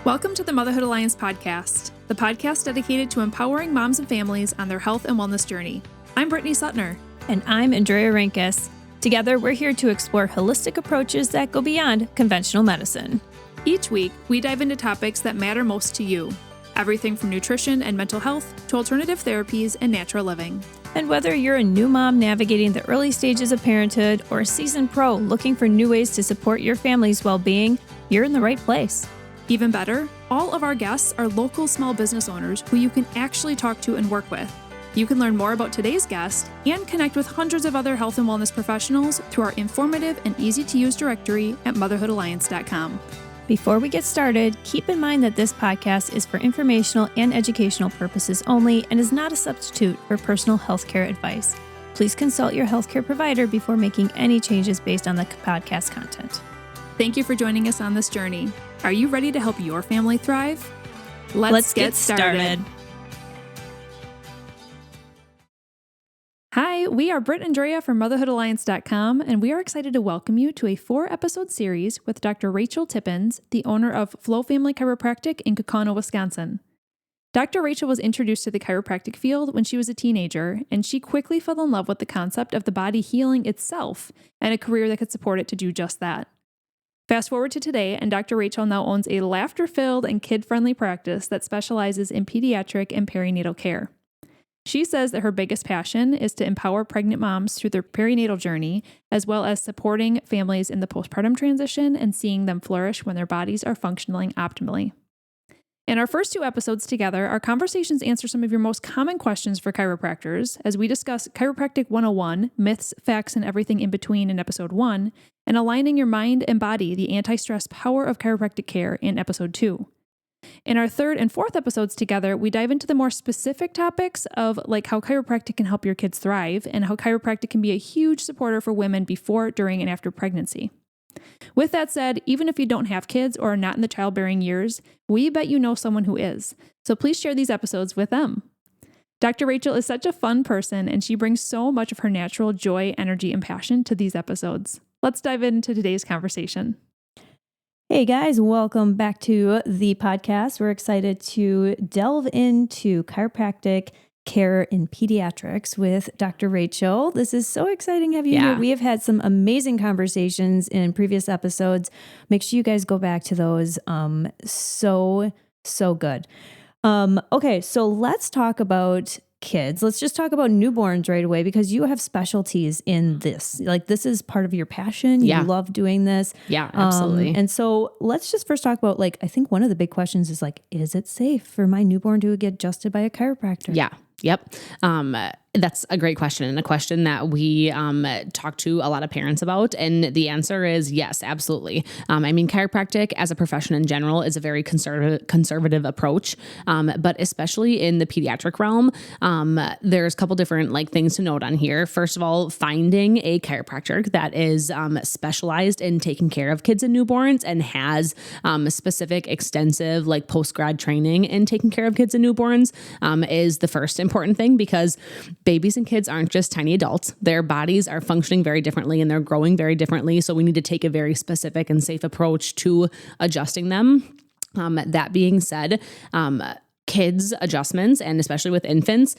Welcome to the Motherhood Alliance podcast, the podcast dedicated to empowering moms and families on their health and wellness journey. I'm Brittany Suttner. And I'm Drea. Together, we're here to explore holistic approaches that go beyond conventional medicine. Each week, we dive into topics that matter most to you. Everything from nutrition and mental health to alternative therapies and natural living. And whether you're a new mom navigating the early stages of parenthood or a seasoned pro looking for new ways to support your family's well-being, you're in the right place. Even better, all of our guests are local small business owners who you can actually talk to and work with. You can learn more about today's guest and connect with hundreds of other health and wellness professionals through our informative and easy-to-use directory at motherhoodalliance.com. Before we get started, keep in mind that this podcast is for informational and educational purposes only and is not a substitute for personal healthcare advice. Please consult your healthcare provider before making any changes based on the podcast content. Thank you for joining us on this journey. Are you ready to help your family thrive? Let's get started. Hi, we are Brit and Drea from motherhoodalliance.com, and we are excited to welcome you to a 4-episode series with Dr. Rachel Tippins, the owner of Flow Family Chiropractic in Kaukauna, Wisconsin. Dr. Rachel was introduced to the chiropractic field when she was a teenager, and she quickly fell in love with the concept of the body healing itself and a career that could support it to do just that. Fast forward to today, and Dr. Rachel now owns a laughter-filled and kid-friendly practice that specializes in pediatric and perinatal care. She says that her biggest passion is to empower pregnant moms through their perinatal journey, as well as supporting families in the postpartum transition and seeing them flourish when their bodies are functioning optimally. In our first 2 episodes together, our conversations answer some of your most common questions for chiropractors as we discuss Chiropractic 101, myths, facts, and everything in between in episode 1, and aligning your mind and body, the anti-stress power of chiropractic care in episode 2. In our 3rd and 4th episodes together, we dive into the more specific topics of like how chiropractic can help your kids thrive and how chiropractic can be a huge supporter for women before, during, and after pregnancy. With that said, even if you don't have kids or are not in the childbearing years, we bet you know someone who is. So please share these episodes with them. Dr. Rachel is such a fun person, and she brings so much of her natural joy, energy, and passion to these episodes. Let's dive into today's conversation. Hey guys, welcome back to the podcast. We're excited to delve into chiropractic care in pediatrics with Dr. Rachel. This is so exciting to have you here. We have had some amazing conversations in previous episodes. Make sure you guys go back to those. So good. Okay, so let's talk about kids. Let's just talk about newborns right away because you have specialties in this. Like this is part of your passion. You love doing this. Yeah, absolutely. And so let's just first talk about like, I think one of the big questions is like, is it safe for my newborn to get adjusted by a chiropractor? Yeah. Yep. That's a great question and a question that we talk to a lot of parents about. And the answer is yes, absolutely. I mean, chiropractic as a profession in general is a very conservative approach. But especially in the pediatric realm, there's a couple different like things to note on here. First of all, finding a chiropractor that is specialized in taking care of kids and newborns and has specific extensive like post-grad training in taking care of kids and newborns is the first important thing because babies and kids aren't just tiny adults. Their bodies are functioning very differently and they're growing very differently. So we need to take a very specific and safe approach to adjusting them. That being said, kids adjustments, and especially with infants,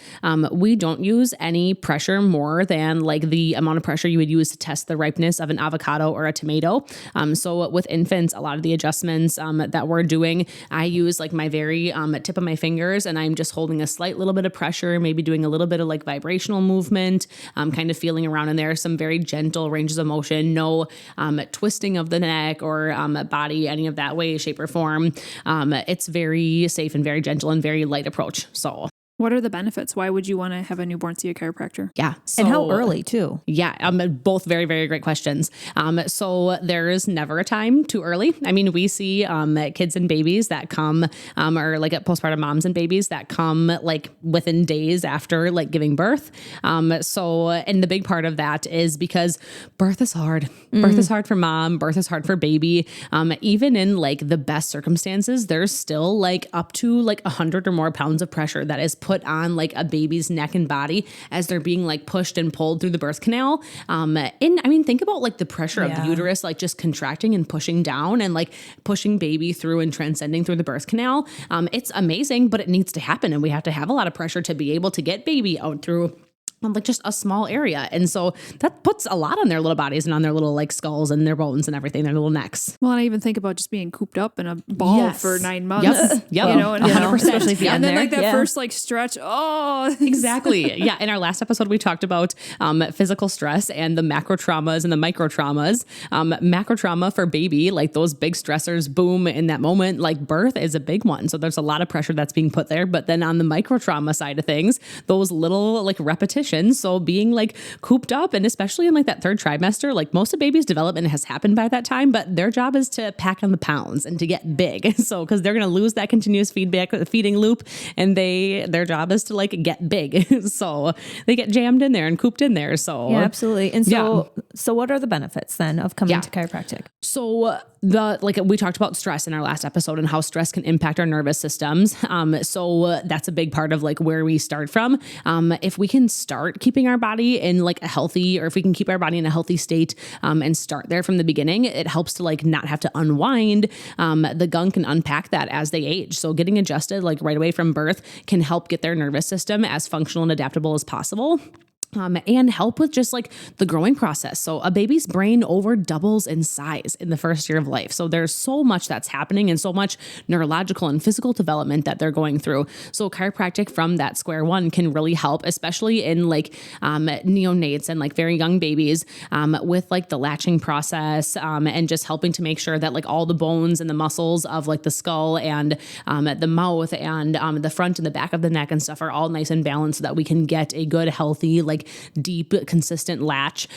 we don't use any pressure more than like the amount of pressure you would use to test the ripeness of an avocado or a tomato. So with infants, a lot of the adjustments that we're doing, I use like my very tip of my fingers and I'm just holding a slight little bit of pressure, maybe doing a little bit of like vibrational movement, kind of feeling around in there, some very gentle ranges of motion, no twisting of the neck or body, any of that way, shape or form. It's very safe and very gentle and very light approach. So What are the benefits? Why would you want to have a newborn see a chiropractor? Yeah. And how early too? Yeah. Both very, very great questions. So there is never a time too early. I mean, we see kids and babies that come or like at postpartum moms and babies that come like within days after like giving birth. And the big part of that is because birth is hard. Birth is hard for mom. Birth is hard for baby. Even in like the best circumstances, there's still like up to like 100 or more pounds of pressure that is put put on like a baby's neck and body as they're being like pushed and pulled through the birth canal. And I mean, think about like the pressure of the uterus, like just contracting and pushing down and like pushing baby through and transcending through the birth canal. It's amazing, but it needs to happen. And we have to have a lot of pressure to be able to get baby out through like just a small area. And so that puts a lot on their little bodies and on their little like skulls and their bones and everything, their little necks. Well, and I even think about just being cooped up in a ball for 9 months. Yep. You know, and 100%. Especially if you're and then there. like that first like stretch. Oh, Exactly. Yeah. In our last episode, we talked about physical stress and the macro traumas and the micro traumas. Macro trauma for baby, like those big stressors, boom, in that moment, like birth is a big one. So there's a lot of pressure that's being put there. But then on the micro trauma side of things, those little like repetitions. So being like cooped up, and especially in like that third trimester, like most of baby's development has happened by that time, but their job is to pack on the pounds and to get big. So, cause they're going to lose that continuous feeding loop, and their job is to like get big. So they get jammed in there and cooped in there. So yeah, absolutely. And so what are the benefits then of coming to chiropractic? So like we talked about stress in our last episode and how stress can impact our nervous systems. So that's a big part of like where we start from. If we can start keeping our body in like a healthy, or if we can keep our body in a healthy state, and start there from the beginning, it helps to like not have to unwind the gunk and unpack that as they age. So getting adjusted like right away from birth can help get their nervous system as functional and adaptable as possible. And help with just like the growing process. So a baby's brain over doubles in size in the first year of life. So there's so much that's happening and so much neurological and physical development that they're going through. So chiropractic from that square one can really help, especially in like neonates and like very young babies, with like the latching process, and just helping to make sure that like all the bones and the muscles of like the skull and the mouth and the front and the back of the neck and stuff are all nice and balanced, so that we can get a good, healthy, like deep, consistent latch,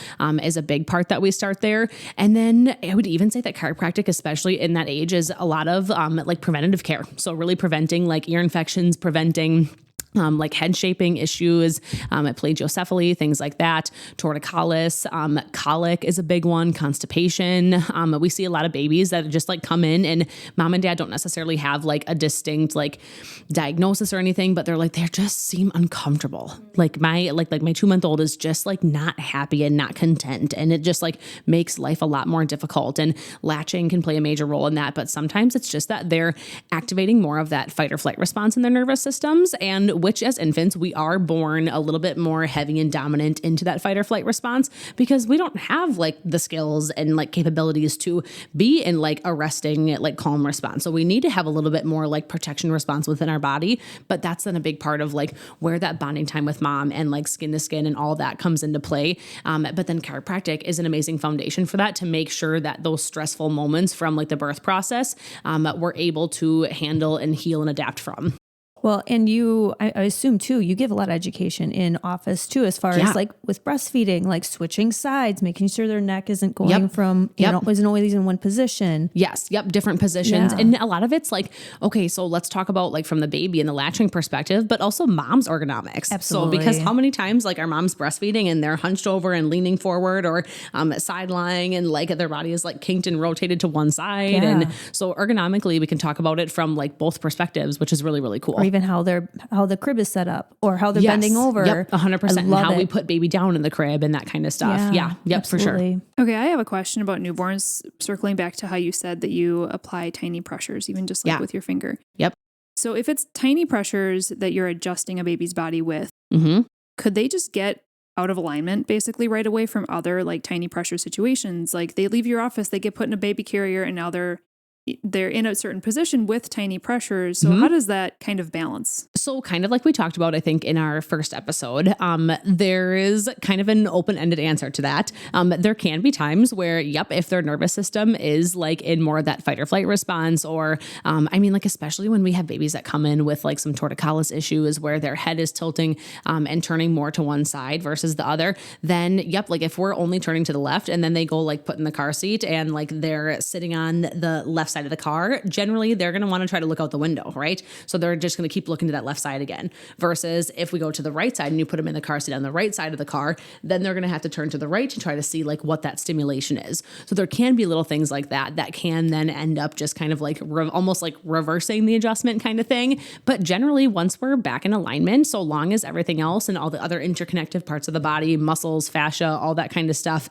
is a big part that we start there. And then I would even say that chiropractic, especially in that age, is a lot of like preventative care. So really preventing like ear infections, preventing like head shaping issues, plagiocephaly, things like that, torticollis, colic is a big one, constipation. We see a lot of babies that just like come in and mom and dad don't necessarily have like a distinct like diagnosis or anything, but they're like, they just seem uncomfortable. Like my 2-month-old is just like not happy and not content. And it just like makes life a lot more difficult, and latching can play a major role in that. But sometimes it's just that they're activating more of that fight or flight response in their nervous systems, and which as infants, we are born a little bit more heavy and dominant into that fight or flight response, because we don't have like the skills and like capabilities to be in like a resting, like calm response. So we need to have a little bit more like protection response within our body. But that's then a big part of like where that bonding time with mom and like skin to skin and all that comes into play. But then chiropractic is an amazing foundation for that, to make sure that those stressful moments from like the birth process, we're able to handle and heal and adapt from. Well, and I assume too, you give a lot of education in office too, as far as like with breastfeeding, like switching sides, making sure their neck isn't going from, isn't always in one position. Yes. Yep. Different positions. Yeah. And a lot of it's like, okay, so let's talk about like from the baby and the latching perspective, but also mom's ergonomics. Absolutely. So because how many times like our mom's breastfeeding and they're hunched over and leaning forward, or side lying, and like their body is like kinked and rotated to one side. Yeah. And so ergonomically, we can talk about it from like both perspectives, which is really, really cool. Or even how the crib is set up, or how they're bending over. Yep, 100%. And how we put baby down in the crib and that kind of stuff. Yeah. Yep, absolutely. for sure. Okay, I have a question about newborns, circling back to how you said that you apply tiny pressures, even just like with your finger. Yep. So if it's tiny pressures that you're adjusting a baby's body with, could they just get out of alignment basically right away from other like tiny pressure situations? Like they leave your office, they get put in a baby carrier, and now they're in a certain position with tiny pressures. So how does that kind of balance? So kind of like we talked about, I think in our first episode, there is kind of an open-ended answer to that. There can be times where, if their nervous system is like in more of that fight or flight response, or, like especially when we have babies that come in with like some torticollis issues where their head is tilting, and turning more to one side versus the other, then like if we're only turning to the left and then they go like put in the car seat and like they're sitting on the left side of the car, generally they're going to want to try to look out the window, right? So they're just going to keep looking to that left side again. Versus if we go to the right side and you put them in the car seat on the right side of the car, then they're going to have to turn to the right to try to see like what that stimulation is. So there can be little things like that can then end up just kind of like almost like reversing the adjustment kind of thing. But generally, once we're back in alignment, so long as everything else and all the other interconnective parts of the body, muscles, fascia, all that kind of stuff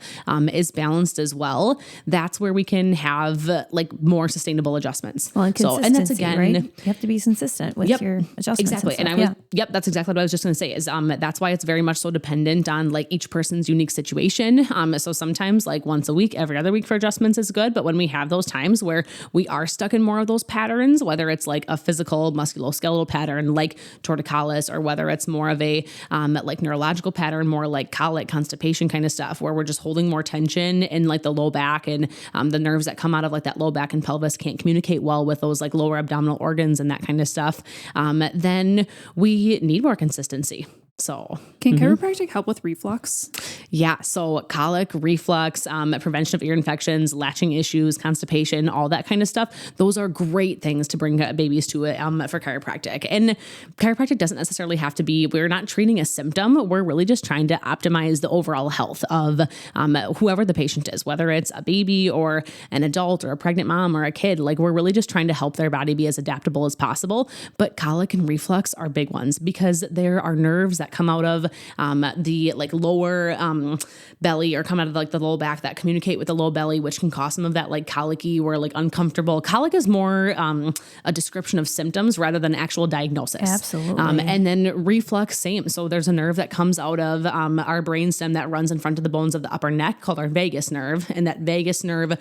is balanced as well, that's where we can have like more sustainable adjustments. Well, and consistency, and that's again, right? You have to be consistent with your adjustments. Exactly. And that's exactly what I was just going to say is that's why it's very much so dependent on like each person's unique situation. So sometimes like once a week, every other week for adjustments is good. But when we have those times where we are stuck in more of those patterns, whether it's like a physical musculoskeletal pattern like torticollis, or whether it's more of a like neurological pattern, more like colic, constipation kind of stuff, where we're just holding more tension in like the low back and the nerves that come out of like that low back and pelvis can't communicate well with those like lower abdominal organs and that kind of stuff, then we need more consistency. So can chiropractic help with reflux? Yeah. So colic, reflux, prevention of ear infections, latching issues, constipation, all that kind of stuff. Those are great things to bring babies to for chiropractic. And chiropractic doesn't necessarily have to be, we're not treating a symptom. We're really just trying to optimize the overall health of whoever the patient is, whether it's a baby or an adult or a pregnant mom or a kid. Like we're really just trying to help their body be as adaptable as possible. But colic and reflux are big ones because there are nerves that come out of the like lower belly or come out of like the low back that communicate with the low belly, which can cause some of that like colicky or like uncomfortable. Colic is more a description of symptoms rather than actual diagnosis. Absolutely. And then reflux, same. So there's a nerve that comes out of our brainstem that runs in front of the bones of the upper neck called our vagus nerve. And that vagus nerve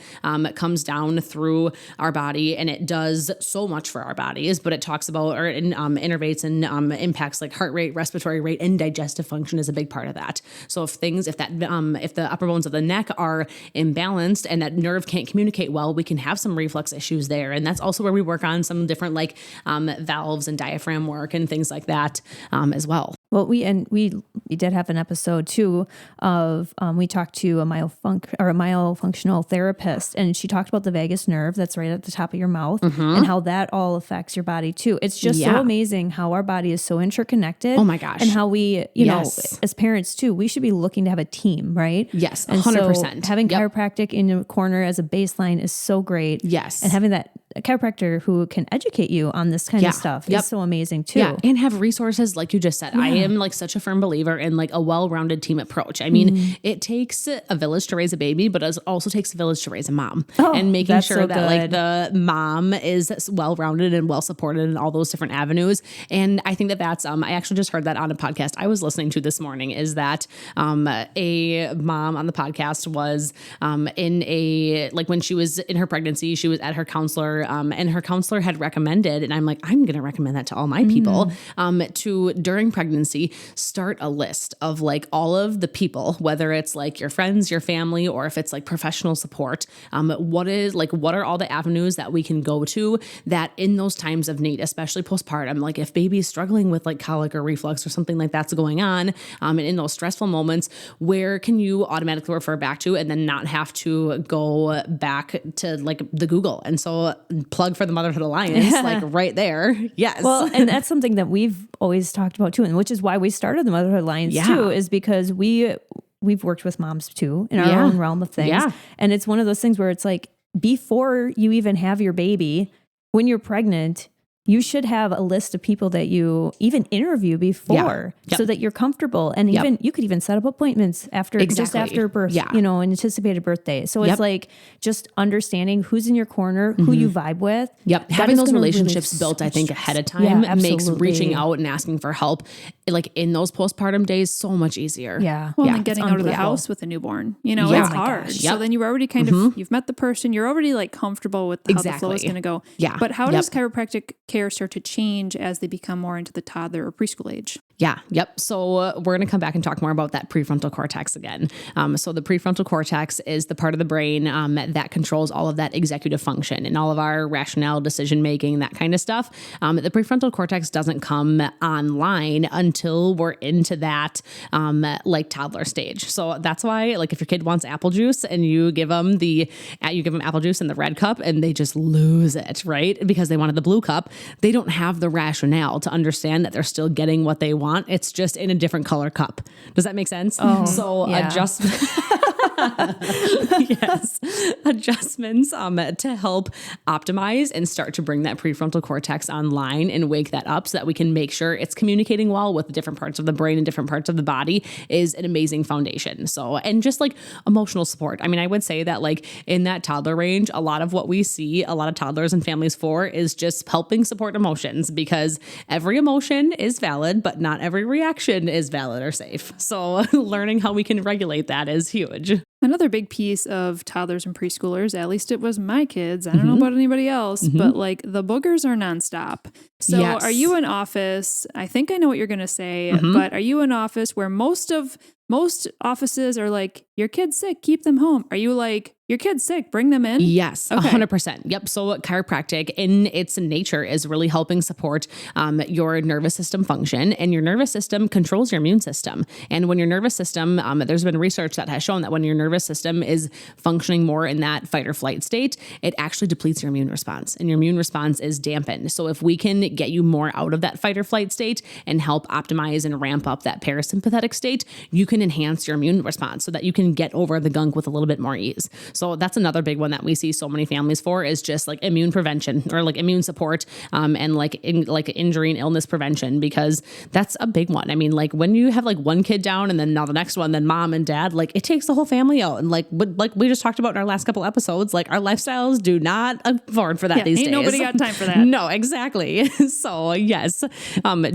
comes down through our body and it does so much for our bodies, but it talks about or it innervates and impacts like heart rate, respiratory rate, and digestive function is a big part of that. So if the upper bones of the neck are imbalanced and that nerve can't communicate well, we can have some reflux issues there. And that's also where we work on some different like valves and diaphragm work and things like that as well. Well, we did have an episode too of we talked to a myofunctional therapist, and she talked about the vagus nerve that's right at the top of your mouth and how that all affects your body too. It's just so amazing how our body is so interconnected. Oh my gosh! And how we, you know, as parents too, we should be looking to have a team, right? Yes, 100%. So having chiropractic in your corner as a baseline is so great. Yes, and having that chiropractor who can educate you on this kind of stuff is so amazing too. Yeah, and have resources like you just said. I am like such a firm believer in like a well-rounded team approach. I mean, it takes a village to raise a baby, but it also takes a village to raise a mom. And making sure that like the mom is well-rounded and well-supported in all those different avenues. And I think that that's, I actually just heard that on a podcast I was listening to this morning, is that a mom on the podcast was when she was in her pregnancy, she was at her counselor and her counselor had recommended, and I'm like, I'm going to recommend that to all my people, to during pregnancy, start a list of like all of the people, whether it's like your friends, your family, or if it's like professional support, what are all the avenues that we can go to that in those times of need, especially postpartum, like if baby's struggling with like colic or reflux or something like that's going on, and in those stressful moments, where can you automatically refer back to and then not have to go back to like the Google? And so plug for the Motherhood Alliance, like right there. Yes. Well, and that's something that we've always talked about too, and which is why we started the Motherhood Alliance too, is because we've worked with moms too in our own realm of things. Yeah. And it's one of those things where it's like, before you even have your baby, when you're pregnant, you should have a list of people that you even interview before so that you're comfortable. And even you could even set up appointments just after birth, an anticipated birthday. So it's like just understanding who's in your corner, who you vibe with. Having those relationships built, I think, ahead of time makes reaching out and asking for help, like in those postpartum days, so much easier. Well, and getting out of the house with a newborn, it's hard. So then you're already kind of, you've met the person, you're already like comfortable with how the flow is going to go. But how does chiropractic care start to change as they become more into the toddler or preschool age? Yeah. Yep. So we're going to come back and talk more about that prefrontal cortex again. So the prefrontal cortex is the part of the brain that controls all of that executive function and all of our rationale, decision making, that kind of stuff. The prefrontal cortex doesn't come online until we're into that like toddler stage. So that's why, like, if your kid wants apple juice and you give them apple juice in the red cup and they just lose it, right? Because they wanted the blue cup, they don't have the rationale to understand that they're still getting what they want. It's just in a different color cup. Does that make sense? Oh, so yeah. Adjustments to help optimize and start to bring that prefrontal cortex online and wake that up so that we can make sure it's communicating well with different parts of the brain and different parts of the body is an amazing foundation. So, and just like emotional support. I mean, I would say that like in that toddler range, a lot of what we see a lot of toddlers and families for is just helping support emotions, because every emotion is valid, but not every reaction is valid or safe. So learning how we can regulate that is huge. Another big piece of toddlers and preschoolers, at least it was my kids, I don't know about anybody else, but like the boogers are nonstop. So Yes. Are you in office? I think I know what you're going to say, but are you in office where most offices are like, your kid's sick, keep them home? Are you like, your kid's sick, bring them in? Yes, Okay. 100%. Yep. So chiropractic in its nature is really helping support your nervous system function, and your nervous system controls your immune system. And when your nervous system, there's been research that has shown that when your nervous system is functioning more in that fight or flight state, it actually depletes your immune response, and your immune response is dampened. So if we can get you more out of that fight or flight state and help optimize and ramp up that parasympathetic state, you can enhance your immune response so that you can get over the gunk with a little bit more ease. So that's another big one that we see so many families for, is just like immune prevention or like immune support, and like injury and illness prevention, because that's a big one. I mean, like when you have like one kid down and then now the next one, then mom and dad, like it takes the whole family out. And like we just talked about in our last couple episodes, like our lifestyles do not afford for that these days. Nobody got time for that. No, exactly. So yes,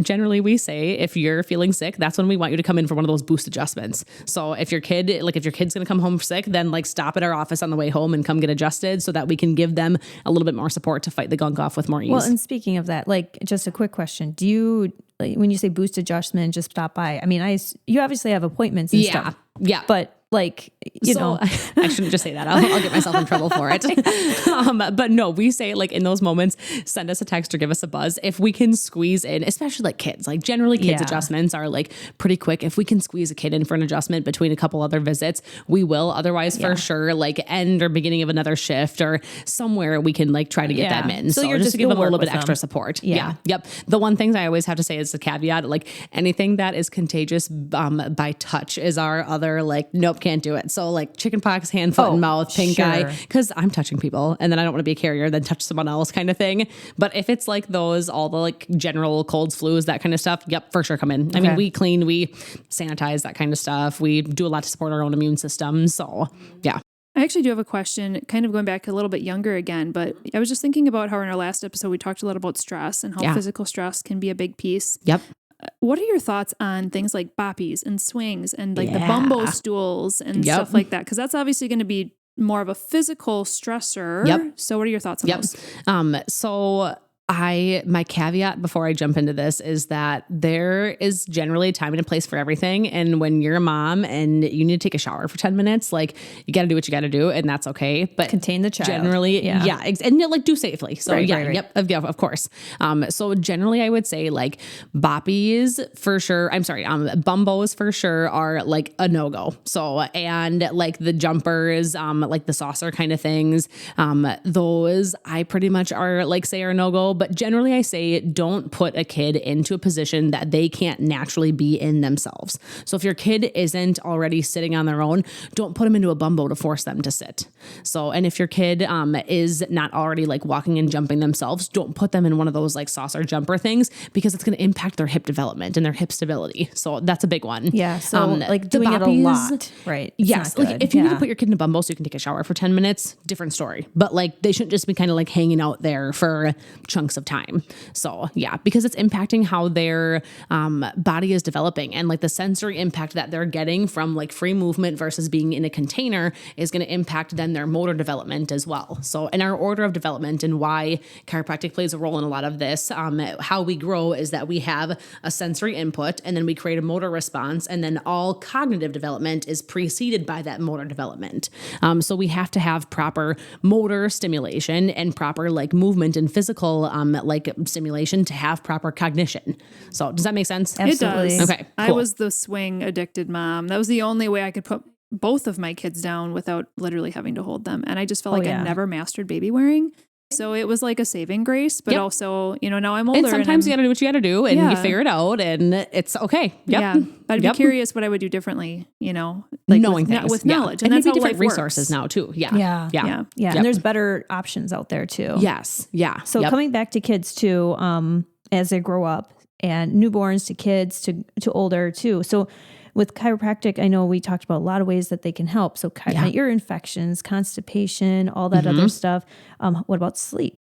generally we say if you're feeling sick, that's when we want you to come in for one of those boost adjustments. So if your kid's going to come home sick, then like stop at our office on the way home and come get adjusted so that we can give them a little bit more support to fight the gunk off with more ease. Well, and speaking of that, like just a quick question. Do you, like, when you say boost adjustment, just stop by? I mean, you obviously have appointments and stuff. Yeah. But like, you know, I shouldn't just say that. I'll get myself in trouble for it. But no, we say like in those moments, send us a text or give us a buzz. If we can squeeze in, especially like kids, like generally kids adjustments are like pretty quick. If we can squeeze a kid in for an adjustment between a couple other visits, we will. Otherwise for sure, like end or beginning of another shift or somewhere we can like try to get them in. So you're just to give them a little bit extra support. Yeah. Yep. The one thing I always have to say is the caveat, like anything that is contagious by touch is our other like, nope, can't do it. So like chicken pox, hand, foot, and mouth, pink eye, because I'm touching people and then I don't want to be a carrier, then touch someone else kind of thing. But if it's like those, all the like general colds, flus, that kind of stuff, yep, for sure come in. I mean, we clean, we sanitize, that kind of stuff. We do a lot to support our own immune system. So yeah. I actually do have a question, kind of going back a little bit younger again, but I was just thinking about how in our last episode, we talked a lot about stress and how physical stress can be a big piece. Yep. What are your thoughts on things like boppies and swings and like the bumbo stools and stuff like that? Because that's obviously going to be more of a physical stressor. Yep. So what are your thoughts on those? So my caveat before I jump into this is that there is generally a time and a place for everything. And when you're a mom and you need to take a shower for 10 minutes, like you got to do what you got to do, and that's okay. But contain the child. Generally, and like do safely. So right. Yep, of course. So generally I would say like boppies for sure. Bumbos for sure are like a no-go. So, and like the jumpers, like the saucer kind of things, those I pretty much are like say are no-go. But generally I say don't put a kid into a position that they can't naturally be in themselves. So if your kid isn't already sitting on their own, don't put them into a bumbo to force them to sit. So, and if your kid is not already like walking and jumping themselves, don't put them in one of those like saucer jumper things, because it's going to impact their hip development and their hip stability. So that's a big one. Yeah. So like doing it a lot, right? Yes. Like if you need to put your kid in a bumbo so you can take a shower for 10 minutes, different story. But like they shouldn't just be kind of like hanging out there for chunks chunks of time. So yeah, because it's impacting how their body is developing, and like the sensory impact that they're getting from like free movement versus being in a container is going to impact then their motor development as well. So in our order of development and why chiropractic plays a role in a lot of this, how we grow is that we have a sensory input and then we create a motor response, and then all cognitive development is preceded by that motor development. So we have to have proper motor stimulation and proper like movement and physical like stimulation to have proper cognition. So does that make sense? Absolutely. It does. Okay, I cool. was the swing addicted mom. That was the only way I could put both of my kids down without literally having to hold them. And I just felt like I never mastered baby wearing. So it was like a saving grace, but also, now I'm older. And sometimes you got to do what you got to do, and you Yeah. figure it out, and it's okay. Yep. Yeah. I'd be curious what I would do differently, like knowing with, things with yeah. knowledge. And that's maybe how different life resources works. now too. Yeah. Yeah. Yeah. Yeah. Yeah. And there's better options out there too. Yes. Yeah. So coming back to kids too, as they grow up, and newborns to kids to older too. So with chiropractic, I know we talked about a lot of ways that they can help. So ear infections, constipation, all that other stuff. What about sleep?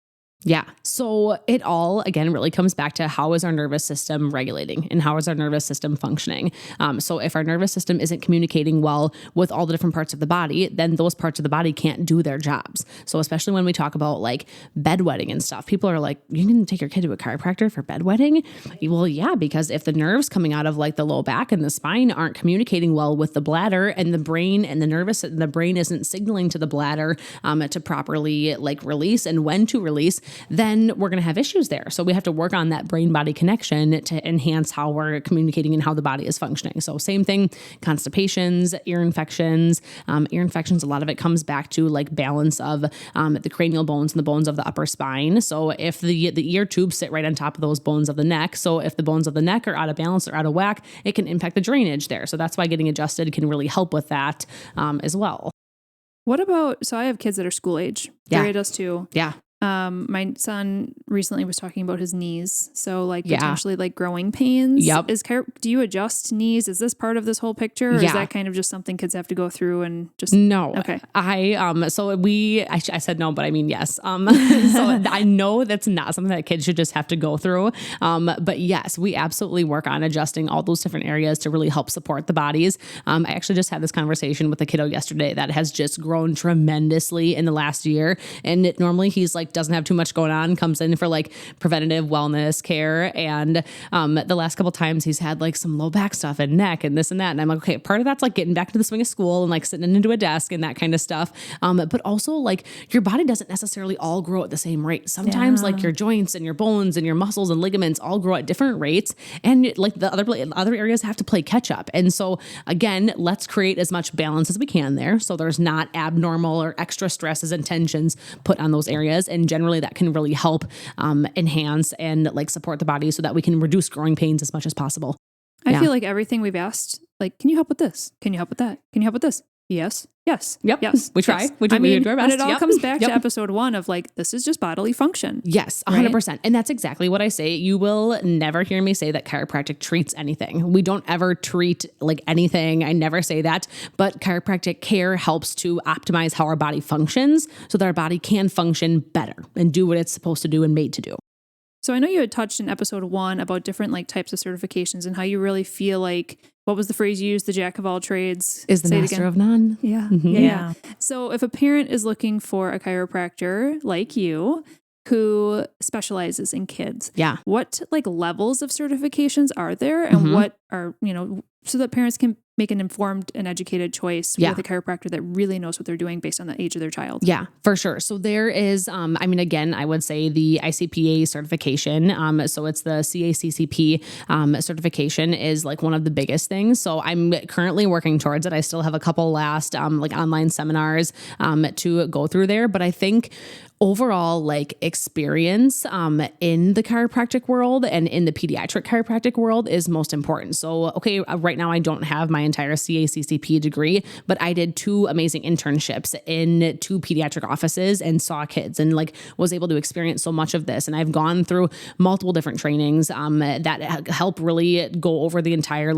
Yeah. So it all, again, really comes back to how is our nervous system regulating and how is our nervous system functioning? So if our nervous system isn't communicating well with all the different parts of the body, then those parts of the body can't do their jobs. So especially when we talk about like bedwetting and stuff, people are like, you can take your kid to a chiropractor for bedwetting? Well, yeah, because if the nerves coming out of like the low back and the spine aren't communicating well with the bladder and the brain and the brain isn't signaling to the bladder to properly like release and when to release, then we're going to have issues there. So we have to work on that brain-body connection to enhance how we're communicating and how the body is functioning. So same thing, constipations, ear infections. Ear infections, a lot of it comes back to like balance of the cranial bones and the bones of the upper spine. So if the ear tubes sit right on top of those bones of the neck, so if the bones of the neck are out of balance or out of whack, it can impact the drainage there. So that's why getting adjusted can really help with that as well. What about, so I have kids that are school age. Yeah. Drea does too. Yeah. My son recently was talking about his knees. So like potentially like growing pains. Yep. Do you adjust knees? Is this part of this whole picture? Or is that kind of just something kids have to go through and just? No. Okay. I said no, but I mean, yes. So I know that's not something that kids should just have to go through. But yes, we absolutely work on adjusting all those different areas to really help support the bodies. I actually just had this conversation with a kiddo yesterday that has just grown tremendously in the last year. And normally he's like, doesn't have too much going on, comes in for like preventative wellness care. And the last couple times he's had like some low back stuff and neck and this and that. And I'm like, okay, part of that's like getting back to the swing of school and like sitting into a desk and that kind of stuff. But also like your body doesn't necessarily all grow at the same rate. Sometimes like your joints and your bones and your muscles and ligaments all grow at different rates. And like the other areas have to play catch up. And so again, let's create as much balance as we can there. So there's not abnormal or extra stresses and tensions put on those areas. And generally that can really help enhance and like support the body so that we can reduce growing pains as much as possible. I feel like everything we've asked, like, can you help with this? Can you help with that? Can you help with this? Yes. Yes. Yep. Yes. We try. Yes. We do our best. And it all comes back to episode 1 of like, this is just bodily function. Yes, 100%. And that's exactly what I say. You will never hear me say that chiropractic treats anything. We don't ever treat like anything. I never say that. But chiropractic care helps to optimize how our body functions so that our body can function better and do what it's supposed to do and made to do. So I know you had touched in episode 1 about different like types of certifications and how you really feel like, what was the phrase you used? The jack of all trades is the master of none. Yeah. Mm-hmm. Yeah. So if a parent is looking for a chiropractor like you who specializes in kids, what like levels of certifications are there and what are, so that parents can make an informed and educated choice with a chiropractor that really knows what they're doing based on the age of their child. Yeah, for sure. So there is, again, I would say the ICPA certification. So it's the CACCP certification is like one of the biggest things. So I'm currently working towards it. I still have a couple last like online seminars to go through there. But I think overall like experience in the chiropractic world and in the pediatric chiropractic world is most important. So, okay, right now I don't have my entire CACCP degree, but I did 2 amazing internships in 2 pediatric offices and saw kids and like was able to experience so much of this. And I've gone through multiple different trainings that help really go over the entire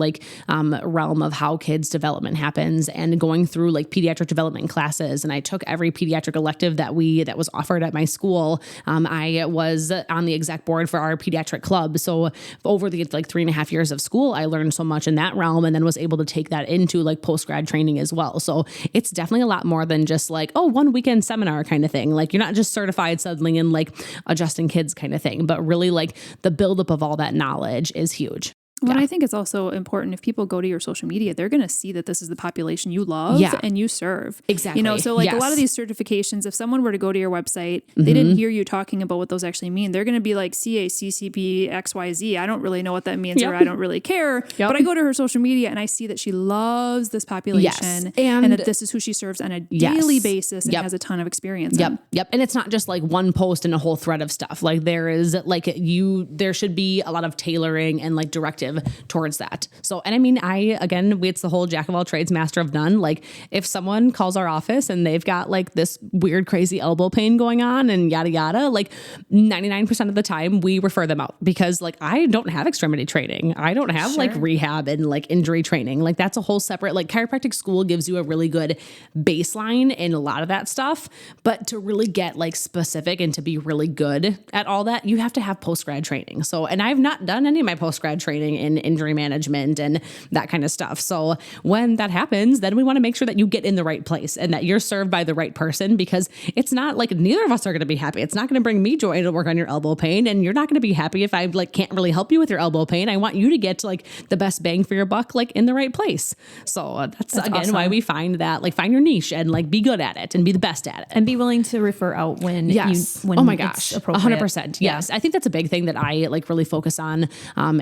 realm of how kids development happens, and going through like pediatric development classes. And I took every pediatric elective that was offered at my school. I was on the exec board for our pediatric club. So over the 3.5 years of school, I learned so much in that realm, and then was able to take that into like post-grad training as well. So it's definitely a lot more than just like, oh, one weekend seminar kind of thing. Like you're not just certified suddenly in like adjusting kids kind of thing, but really like the buildup of all that knowledge is huge. Well, I think it's also important if people go to your social media, they're going to see that this is the population you love and you serve. Exactly. So like a lot of these certifications, if someone were to go to your website, they didn't hear you talking about what those actually mean. They're going to be like CACCP XYZ. I don't really know what that means or I don't really care. But I go to her social media and I see that she loves this population and that this is who she serves on a daily basis and has a ton of experience. Yep. And it's not just like one post and a whole thread of stuff. Like there should be a lot of tailoring and like directive towards that. So, and I mean, it's the whole jack of all trades, master of none. Like if someone calls our office and they've got like this weird, crazy elbow pain going on and yada, yada, like 99% of the time we refer them out, because like I don't have extremity training. I don't have like rehab and like injury training. Like that's a whole separate, like chiropractic school gives you a really good baseline in a lot of that stuff. But to really get like specific and to be really good at all that, you have to have post-grad training. So, and I've not done any of my post-grad training in injury management and that kind of stuff. So when that happens, then we want to make sure that you get in the right place and that you're served by the right person, because it's not like neither of us are going to be happy. It's not going to bring me joy to work on your elbow pain, and you're not going to be happy if I like can't really help you with your elbow pain. I want you to get like the best bang for your buck, like in the right place. So that's again awesome. Why we find that like find your niche and like be good at it and be the best at it and be willing to refer out when oh my gosh, 100%. Yes. I think that's a big thing that I like really focus on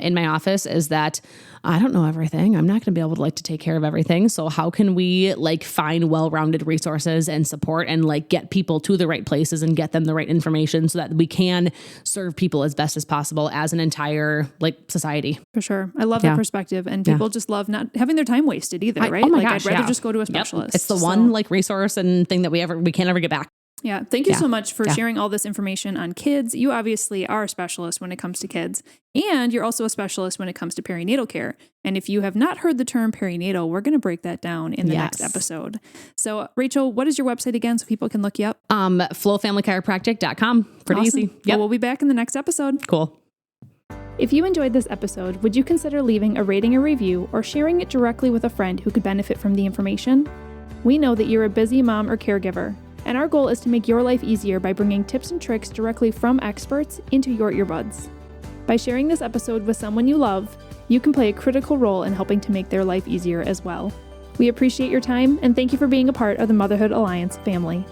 in my office, is that I don't know everything. I'm not going to be able to take care of everything. So how can we like find well-rounded resources and support and like get people to the right places and get them the right information so that we can serve people as best as possible as an entire like society. For sure. I love that perspective, and people just love not having their time wasted either, right? I'd rather just go to a specialist. It's the one like resource and thing that we can't ever get back. Yeah. Thank you so much for sharing all this information on kids. You obviously are a specialist when it comes to kids, and you're also a specialist when it comes to perinatal care. And if you have not heard the term perinatal, we're going to break that down in the next episode. So Rachel, what is your website again so people can look you up? flowfamilychiropractic.com. Pretty easy. Yep. Well, we'll be back in the next episode. Cool. If you enjoyed this episode, would you consider leaving a rating or review or sharing it directly with a friend who could benefit from the information? We know that you're a busy mom or caregiver, and our goal is to make your life easier by bringing tips and tricks directly from experts into your earbuds. By sharing this episode with someone you love, you can play a critical role in helping to make their life easier as well. We appreciate your time, and thank you for being a part of the Motherhood Alliance family.